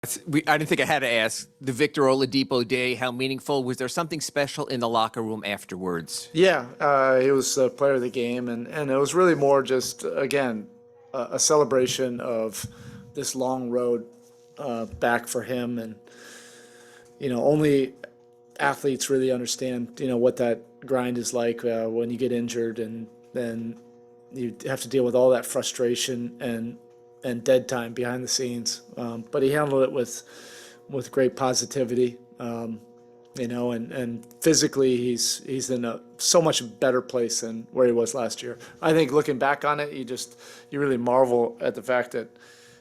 I didn't think I had to ask. The Victor Oladipo day, how meaningful? Was there something special in the locker room afterwards? Yeah, he was a player of the game, and it was really more just, again, a celebration of this long road back for him. And, only athletes really understand, what that grind is like when you get injured, and then you have to deal with all that frustration and dead time behind the scenes. But he handled it with great positivity. And physically he's in a so much better place than where he was last year. I think looking back on it, you really marvel at the fact that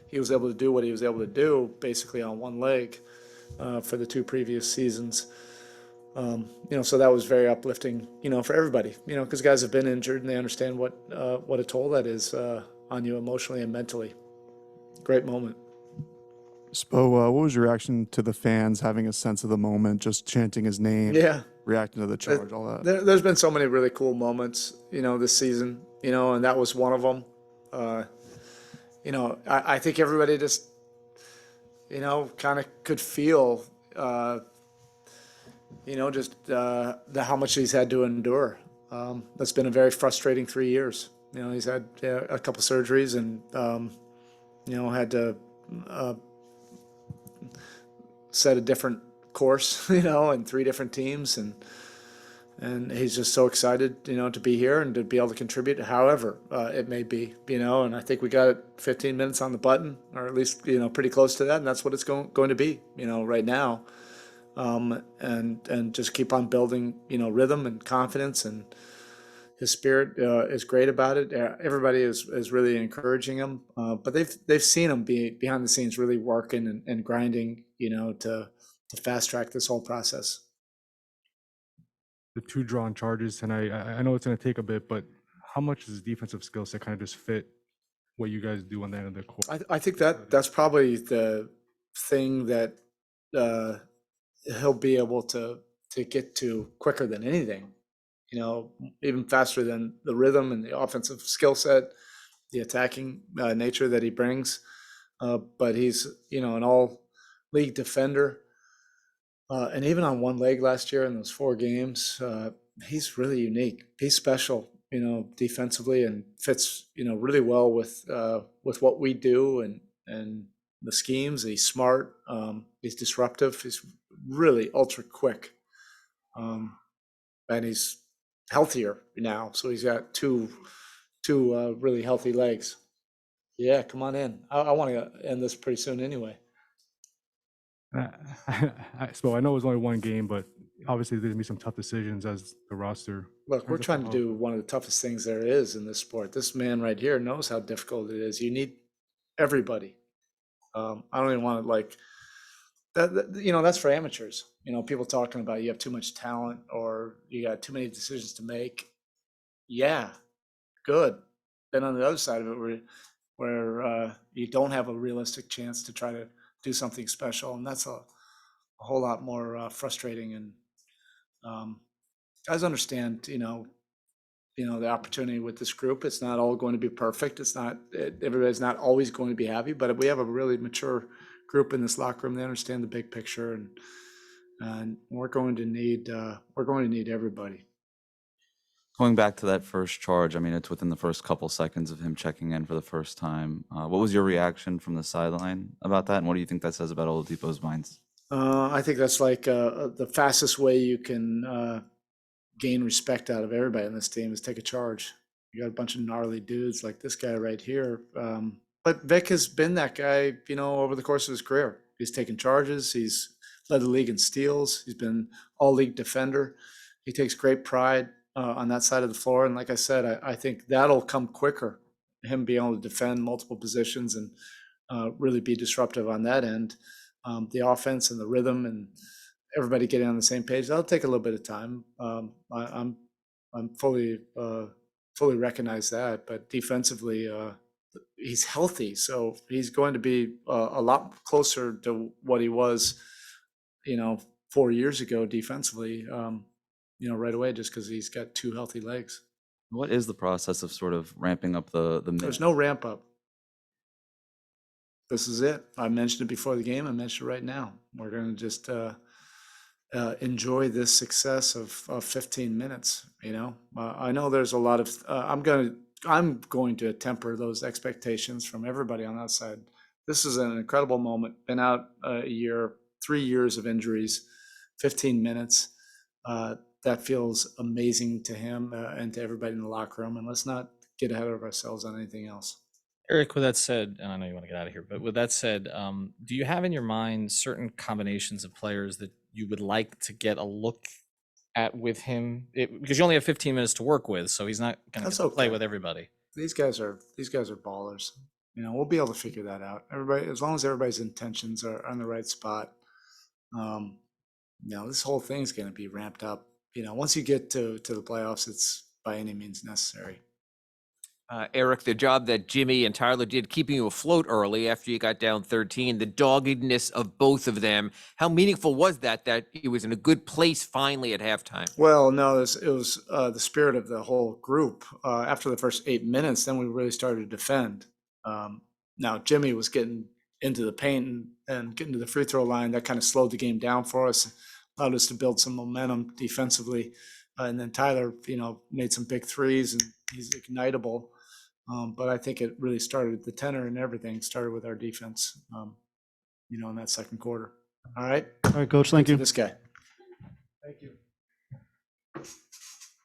he was able to do what he was able to do basically on one leg for the two previous seasons. So that was very uplifting, for everybody, because guys have been injured and they understand what a toll that is on you emotionally and mentally. Great moment. Spo, what was your reaction to the fans having a sense of the moment, just chanting his name, Yeah, reacting to the charge, all that? there's been so many really cool moments, this season, and that was one of them. I think everybody just, kind of could feel, just how much he's had to endure. That's been a very frustrating 3 years. He's had a couple surgeries and, had to set a different course, in three different teams, and he's just so excited, to be here and to be able to contribute, however it may be, and I think we got it 15 minutes on the button, or at least, pretty close to that, and that's what it's going to be, right now, and just keep on building, rhythm and confidence, and his spirit is great about it. Everybody is really encouraging him, but they've seen him be behind the scenes, really working and grinding, to fast track this whole process. The two drawn charges tonight. I know it's going to take a bit, but how much does defensive skill set kind of just fit what you guys do on the end of the court? I think that's probably the thing that uh, he'll be able to get to quicker than anything. Even faster than the rhythm and the offensive skill set, the attacking nature that he brings. But he's an all league defender, and even on one leg last year in those 4 games, he's really unique. He's special, defensively, and fits really well with what we do and the schemes. He's smart. He's disruptive. He's really ultra quick, and he's healthier now. So he's got two really healthy legs. Yeah, come on in. I want to end this pretty soon anyway. So I know it was only one game, but obviously there's gonna be some tough decisions as the roster. Look, we're trying to do one of the toughest things there is in this sport. This man right here knows how difficult it is. You need everybody. I don't even want to like that. That's for amateurs. People talking about you have too much talent or you got too many decisions to make. Yeah, good. Then on the other side of it, where you don't have a realistic chance to try to do something special, and that's a whole lot more frustrating. And guys understand, the opportunity with this group. It's not all going to be perfect. Everybody's not always going to be happy, but we have a really mature group in this locker room. They understand the big picture, and we're going to need everybody. Going back to that first charge, I mean, it's within the first couple seconds of him checking in for the first time. What was your reaction from the sideline about that, and what do you think that says about Oladipo's minds? I think that's like the fastest way you can gain respect out of everybody in this team is take a charge. You got a bunch of gnarly dudes like this guy right here. But Vic has been that guy, over the course of his career. He's taken charges. He's led the league in steals. He's been all-league defender. He takes great pride on that side of the floor. And like I said, I think that'll come quicker, him being able to defend multiple positions and really be disruptive on that end. The offense and the rhythm and everybody getting on the same page, that'll take a little bit of time. I'm fully recognize that, but defensively, he's healthy, so he's going to be a lot closer to what he was, 4 years ago defensively. Right away, just because he's got two healthy legs. What is the process of sort of ramping up the minutes? There's no ramp up. this is it. I mentioned it before the game. I mentioned it right now. We're going to just enjoy this success of 15 minutes. You know, I know there's a lot of. I'm going to temper those expectations from everybody on that side. This is an incredible moment. Been out a year, 3 years of injuries, 15 minutes. That feels amazing to him and to everybody in the locker room. And let's not get ahead of ourselves on anything else. Eric, with that said, and I know you want to get out of here, but with that said, do you have in your mind certain combinations of players that you would like to get a look at with him? Because you only have 15 minutes to work with, so he's not going to play okay. with everybody. These guys are ballers. You know, we'll be able to figure that out. Everybody, as long as everybody's intentions are on the right spot. You know, this whole thing's going to be ramped up. You know, once you get to the playoffs, it's by any means necessary. Eric, the job that Jimmy and Tyler did keeping you afloat early after you got down 13, the doggedness of both of them, how meaningful was that he was in a good place finally at halftime? Well, no, it was the spirit of the whole group. After the first 8 minutes, then we really started to defend. Now, Jimmy was getting into the paint and getting to the free throw line. That kind of slowed the game down for us, allowed us to build some momentum defensively. And then Tyler, you know, made some big threes, and he's ignitable. But I think it really started, the tenor and everything started with our defense, you know, in that second quarter. All right. All right, Coach. Thank you. This guy. Thank you.